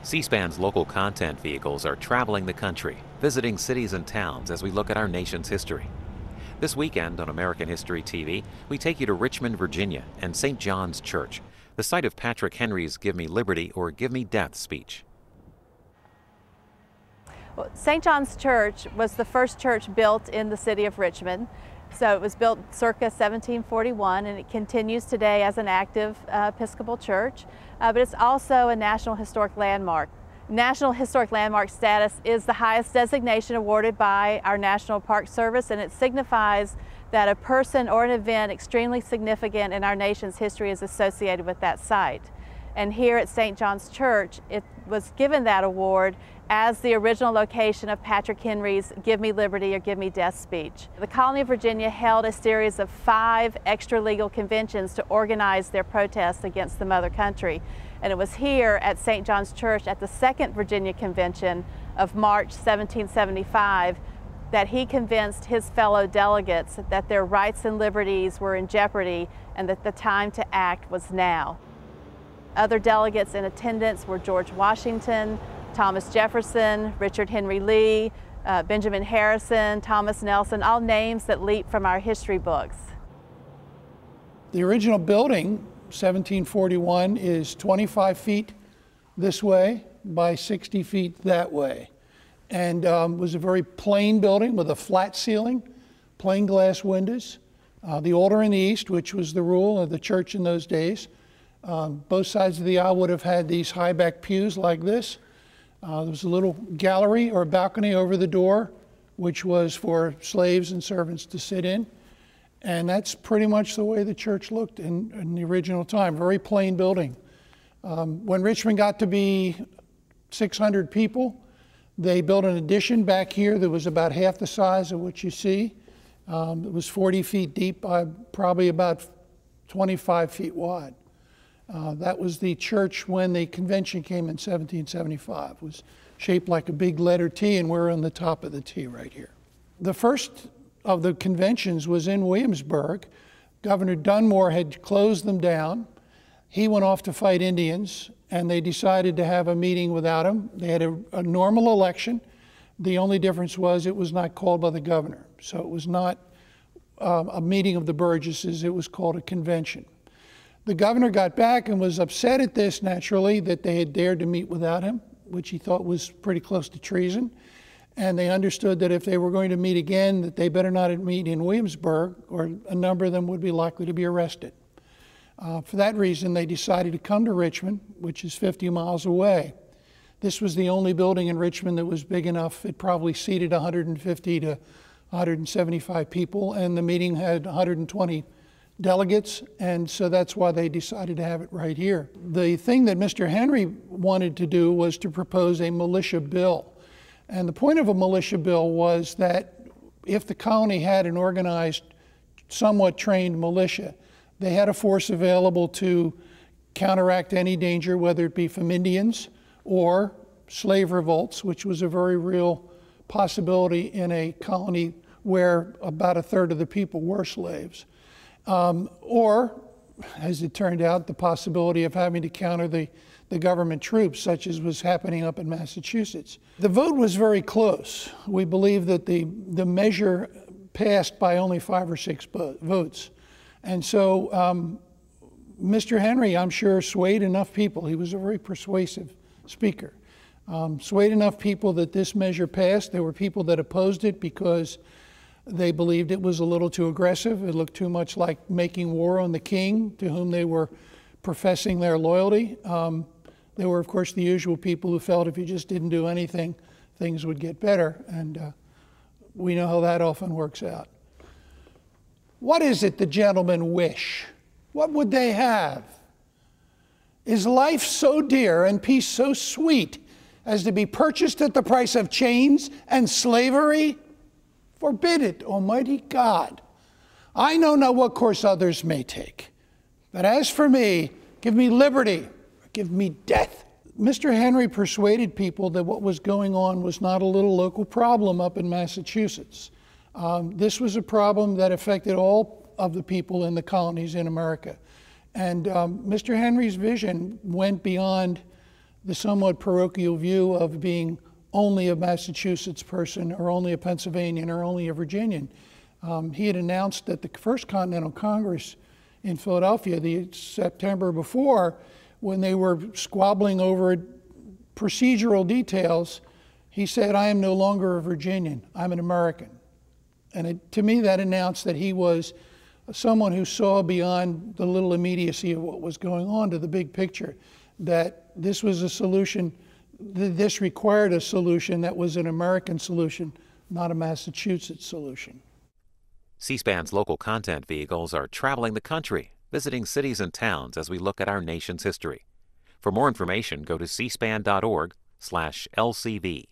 C-SPAN's local content vehicles are traveling the country, visiting cities and towns as we look at our nation's history. This weekend on American History TV, we take you to Richmond, Virginia and St. John's Church, the site of Patrick Henry's Give Me Liberty or Give Me Death speech. Well, St. John's Church was the first church built in the city of Richmond. So it was built circa 1741 and it continues today as an active Episcopal church, but it's also a National Historic Landmark. National Historic Landmark status is the highest designation awarded by our National Park Service, and it signifies that a person or an event extremely significant in our nation's history is associated with that site. And here at St. John's Church, it was given that award as the original location of Patrick Henry's Give Me Liberty or Give Me Death speech. The colony of Virginia held a series of 5 extra-legal conventions to organize their protests against the mother country. And it was here at St. John's Church at the Second Virginia Convention of March 1775 that he convinced his fellow delegates that their rights and liberties were in jeopardy and that the time to act was now. Other delegates in attendance were George Washington, Thomas Jefferson, Richard Henry Lee, Benjamin Harrison, Thomas Nelson, all names that leap from our history books. The original building, 1741, is 25 feet this way by 60 feet that way, and was a very plain building with a flat ceiling, plain glass windows. The altar in the east, which was the rule of the church in those days. Both sides of the aisle would have had these high back pews like this. There was a little gallery or balcony over the door, which was for slaves and servants to sit in. And that's pretty much the way the church looked in the original time. Very plain building. When Richmond got to be 600 people, they built an addition back here that was about half the size of what you see. It was 40 feet deep by probably about 25 feet wide. That was the church when the convention came in 1775. It was shaped like a big letter T, and we're on the top of the T right here. The first of the conventions was in Williamsburg. Governor Dunmore had closed them down. He went off to fight Indians, and they decided to have a meeting without him. They had a normal election. The only difference was it was not called by the governor. So it was not a meeting of the Burgesses, it was called a convention. The governor got back and was upset at this, naturally, that they had dared to meet without him, which he thought was pretty close to treason. And they understood that if they were going to meet again, that they better not meet in Williamsburg, or a number of them would be likely to be arrested. For that reason, they decided to come to Richmond, which is 50 miles away. This was the only building in Richmond that was big enough. It probably seated 150 to 175 people, and the meeting had 120 delegates, and so that's why they decided to have it right here. The thing that Mr. Henry wanted to do was to propose a militia bill. And the point of a militia bill was that if the colony had an organized, somewhat trained militia, they had a force available to counteract any danger, whether it be from Indians or slave revolts, which was a very real possibility in a colony where about 1/3 of the people were slaves. Or, as it turned out, the possibility of having to counter the government troops, such as was happening up in Massachusetts. The vote was very close. We believe that the measure passed by only 5 or 6 votes. And so Mr. Henry, I'm sure, swayed enough people. He was a very persuasive speaker. Swayed enough people that this measure passed. There were people that opposed it because they believed it was a little too aggressive. It looked too much like making war on the king, to whom they were professing their loyalty. There were, of course, the usual people who felt if you just didn't do anything, things would get better. And we know how that often works out. What is it the gentlemen wish? What would they have? Is life so dear and peace so sweet as to be purchased at the price of chains and slavery? Forbid it, Almighty God. I know not what course others may take, but as for me, give me liberty, or give me death. Mr. Henry persuaded people that what was going on was not a little local problem up in Massachusetts. This was a problem that affected all of the people in the colonies in America. And Mr. Henry's vision went beyond the somewhat parochial view of being only a Massachusetts person or only a Pennsylvanian or only a Virginian. He had announced that the First Continental Congress in Philadelphia the September before, when they were squabbling over procedural details, he said, "I am no longer a Virginian, I'm an American." And to me that announced that he was someone who saw beyond the little immediacy of what was going on to the big picture, that this was a solution, this required a solution that was an American solution, not a Massachusetts solution. C-SPAN's local content vehicles are traveling the country, visiting cities and towns as we look at our nation's history. For more information, go to cspan.org/LCV.